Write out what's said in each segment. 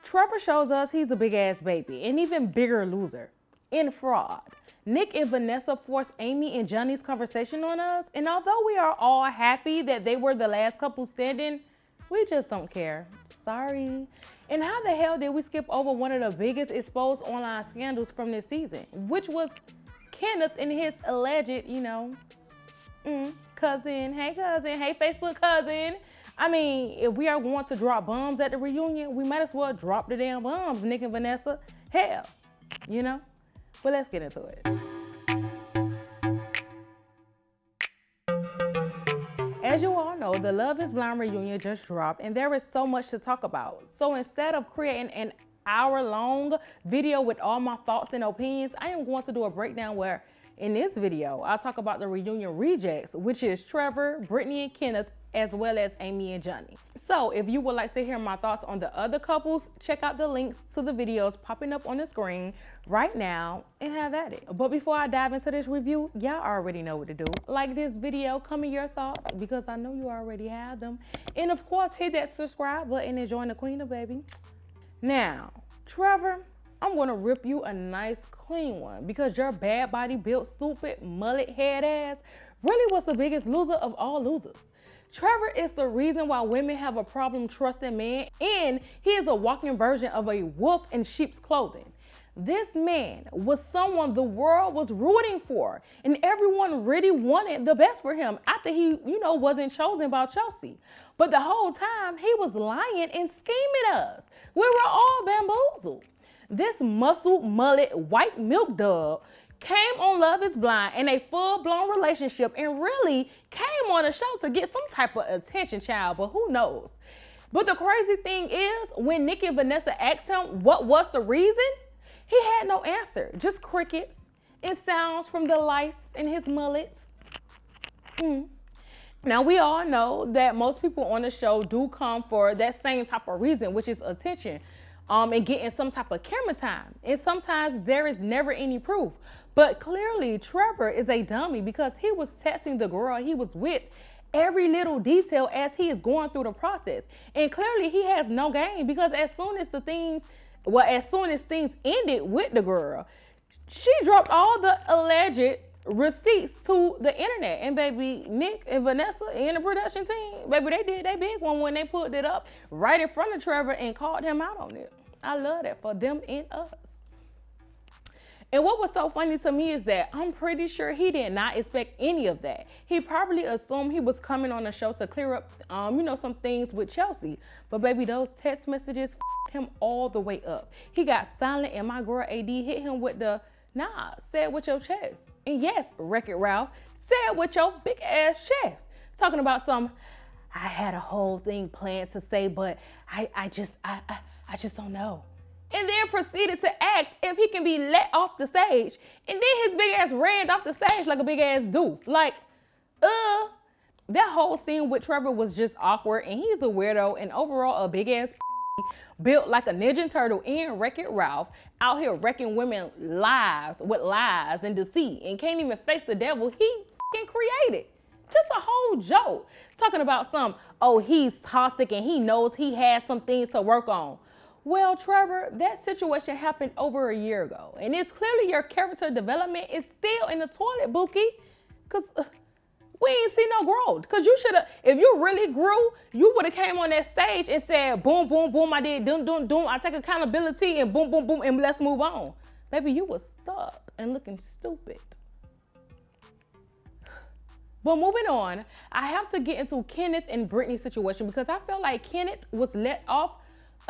Trevor shows us he's a big ass baby, an even bigger loser in fraud. Nick and Vanessa forced Amy and Johnny's conversation on us, and although we are all happy that they were the last couple standing, we just don't care. Sorry. And how the hell did we skip over one of the biggest exposed online scandals from this season, which was Kenneth and his alleged, cousin, hey Facebook cousin. I mean, if we are going to drop bombs at the reunion, we might as well drop the damn bombs, Nick and Vanessa. Hell, But let's get into it. As you all know, the Love is Blind reunion just dropped, and there is so much to talk about. So instead of creating an hour-long video with all my thoughts and opinions, I am going to do a breakdown where, in this video, I'll talk about the reunion rejects, which is Trevor, Brittany, and Kenneth, as well as Amy and Johnny. So if you would like to hear my thoughts on the other couples, check out the links to the videos popping up on the screen right now and have at it. But before I dive into this review, y'all already know what to do. Like this video, comment your thoughts because I know you already have them. And of course, hit that subscribe button and join the queen of baby. Now, Trevor, I'm gonna rip you a nice clean one because your bad body built, stupid, mullet head ass really was the biggest loser of all losers. Trevor is the reason why women have a problem trusting men, and he is a walking version of a wolf in sheep's clothing. This man was someone the world was rooting for, and everyone really wanted the best for him after he, wasn't chosen by Chelsea. But the whole time, he was lying and scheming us. We were all bamboozled. This muscle mullet white milk dub came on Love is Blind in a full-blown relationship and really came on a show to get some type of attention, child, but who knows? But the crazy thing is, when Nick and Vanessa asked him what was the reason, he had no answer, just crickets and sounds from the lice in his mullets. Now, we all know that most people on the show do come for that same type of reason, which is attention. And getting some type of camera time. And sometimes there is never any proof. But clearly, Trevor is a dummy because he was texting the girl he was with every little detail as he is going through the process. And clearly, he has no game because as soon as things ended with the girl, she dropped all the alleged receipts to the internet. And baby, Nick and Vanessa and the production team, baby, they did their big one when they put it up right in front of Trevor and called him out on it. I love that for them and us. And what was so funny to me is that I'm pretty sure he did not expect any of that. He probably assumed he was coming on the show to clear up, some things with Chelsea. But baby, those text messages him all the way up. He got silent and my girl AD hit him with the, nah, say it with your chest. And yes, Wreck-It Ralph, say it with your big ass chest. Talking about I had a whole thing planned to say, but I just don't know. And then proceeded to ask if he can be let off the stage. And then his big ass ran off the stage like a big ass doof. That whole scene with Trevor was just awkward, and he's a weirdo and overall a big ass built like a Ninja Turtle and Wreck-It Ralph out here wrecking women lives with lies and deceit and can't even face the devil he created. Just a whole joke. Talking about he's toxic and he knows he has some things to work on. Well, Trevor, that situation happened over a year ago. And it's clearly your character development is still in the toilet, Bookie. Because we ain't see no growth. Because you should have, if you really grew, you would have came on that stage and said, boom, boom, boom, I did, doom, doom, doom. I take accountability and boom, boom, boom, and let's move on. Baby, you was stuck and looking stupid. But moving on, I have to get into Kenneth and Brittany's situation because I feel like Kenneth was let off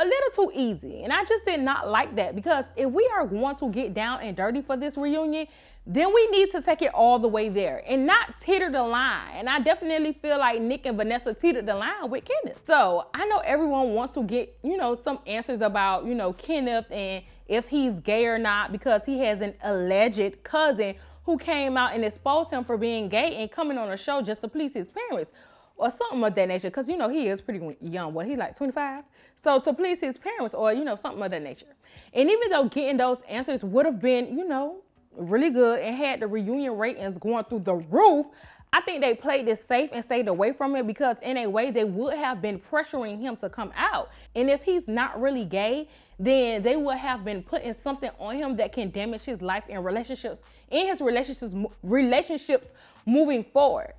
a little too easy. And I just did not like that because if we are going to get down and dirty for this reunion, then we need to take it all the way there and not teeter the line. And I definitely feel like Nick and Vanessa teetered the line with Kenneth. So I know everyone wants to get, some answers about, Kenneth and if he's gay or not because he has an alleged cousin who came out and exposed him for being gay and coming on a show just to please his parents or something of that nature. Because, he is pretty young. What, he like 25? So to please his parents or, something of that nature. And even though getting those answers would have been, really good and had the reunion ratings going through the roof, I think they played this safe and stayed away from it because in a way they would have been pressuring him to come out. And if he's not really gay, then they would have been putting something on him that can damage his life and relationships moving forward.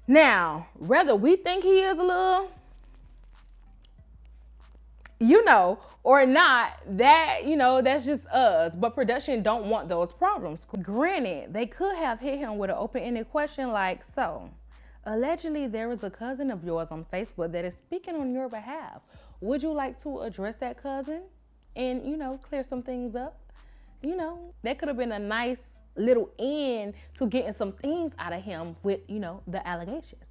Now, whether we think he is a little, or not, that, that's just us. But production don't want those problems. Granted, they could have hit him with an open-ended question like, so, allegedly there is a cousin of yours on Facebook that is speaking on your behalf. Would you like to address that cousin and, clear some things up? That could have been a nice little end to getting some things out of him with, the allegations.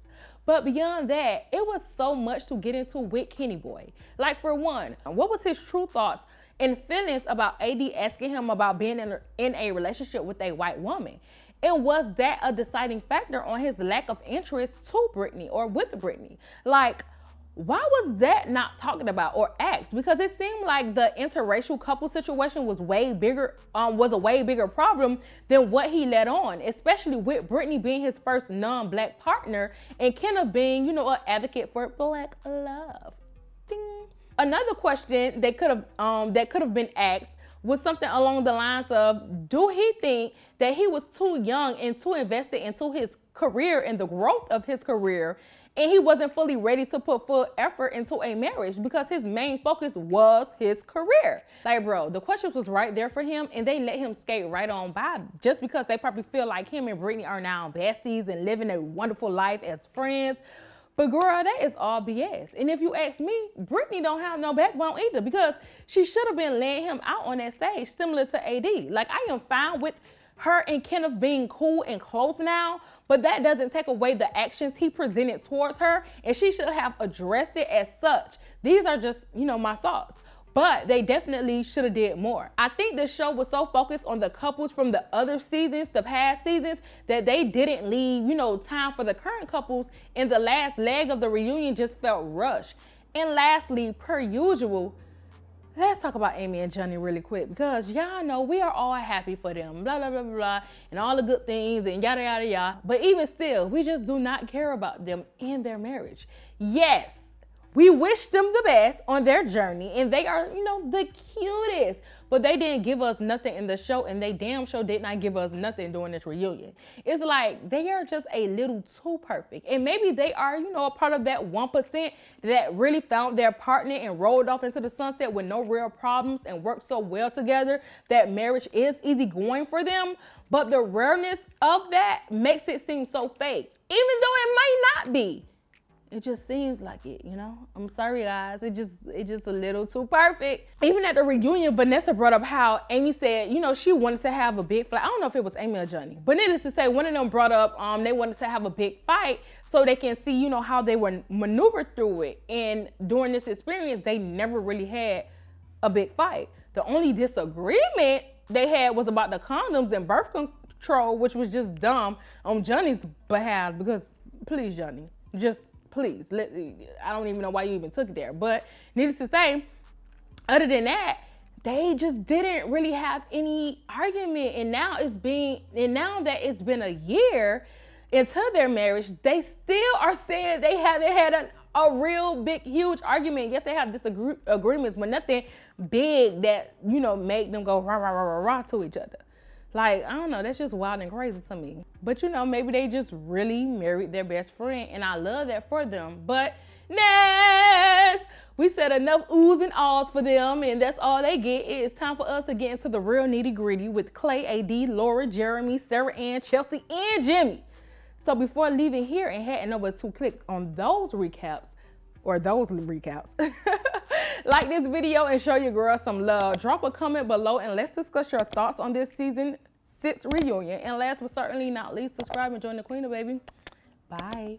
But beyond that, it was so much to get into with Kenny Boy. Like, for one, what was his true thoughts and feelings about AD asking him about being in a relationship with a white woman? And was that a deciding factor on his lack of interest to Brittany or with Brittany? Like, why was that not talked about or asked? Because it seemed like the interracial couple situation was a way bigger problem than what he let on, especially with Brittany being his first non-black partner and Kenneth being, an advocate for black love. Ding. Another question that could have been asked was something along the lines of, do he think that he was too young and too invested into his career and the growth of his career, and he wasn't fully ready to put full effort into a marriage because his main focus was his career? Like, bro, the questions was right there for him, and they let him skate right on by just because they probably feel like him and Brittany are now besties and living a wonderful life as friends. But girl, that is all BS. And if you ask me, Brittany don't have no backbone either, because she should have been laying him out on that stage similar to AD. Like, I am fine with her and Kenneth being cool and close now, but that doesn't take away the actions he presented towards her, and she should have addressed it as such. These are just, my thoughts. But they definitely should have did more. I think the show was so focused on the couples from the other seasons, the past seasons, that they didn't leave, time for the current couples, and the last leg of the reunion just felt rushed. And lastly, per usual, let's talk about Amy and Johnny really quick, because y'all know we are all happy for them, blah, blah, blah, blah, blah, and all the good things and yada, yada, yada. But even still, we just do not care about them in their marriage. Yes, we wish them the best on their journey, and they are, the cutest. But they didn't give us nothing in the show, and they damn sure did not give us nothing during this reunion. It's like they are just a little too perfect. And maybe they are, a part of that 1% that really found their partner and rolled off into the sunset with no real problems and worked so well together that marriage is easy going for them. But the rareness of that makes it seem so fake, even though it might not be. It just seems like it, I'm sorry, guys. It just a little too perfect. Even at the reunion, Vanessa brought up how Amy said, she wanted to have a big fight. I don't know if it was Amy or Johnny, but needless to say, one of them brought up they wanted to have a big fight so they can see, how they were maneuvered through it. And during this experience, they never really had a big fight. The only disagreement they had was about the condoms and birth control, which was just dumb on Johnny's behalf, because please, Johnny, just please, I don't even know why you even took it there. But needless to say, other than that, they just didn't really have any argument. And now that it's been a year into their marriage, they still are saying they haven't had a real big, huge argument. Yes, they have disagreements, but nothing big that, make them go rah, rah, rah, rah, rah to each other. Like, I don't know, that's just wild and crazy to me. But maybe they just really married their best friend, and I love that for them. But next, we said enough oohs and ahs for them, and that's all they get. It's time for us to get into the real nitty gritty with Clay, AD, Laura, Jeremy, Sarah Ann, Chelsea, and Jimmy. So before leaving here and heading over to click on those recaps, like this video and show your girl some love. Drop a comment below and let's discuss your thoughts on this season 6 reunion. And last but certainly not least, subscribe and join the queen, baby. Bye.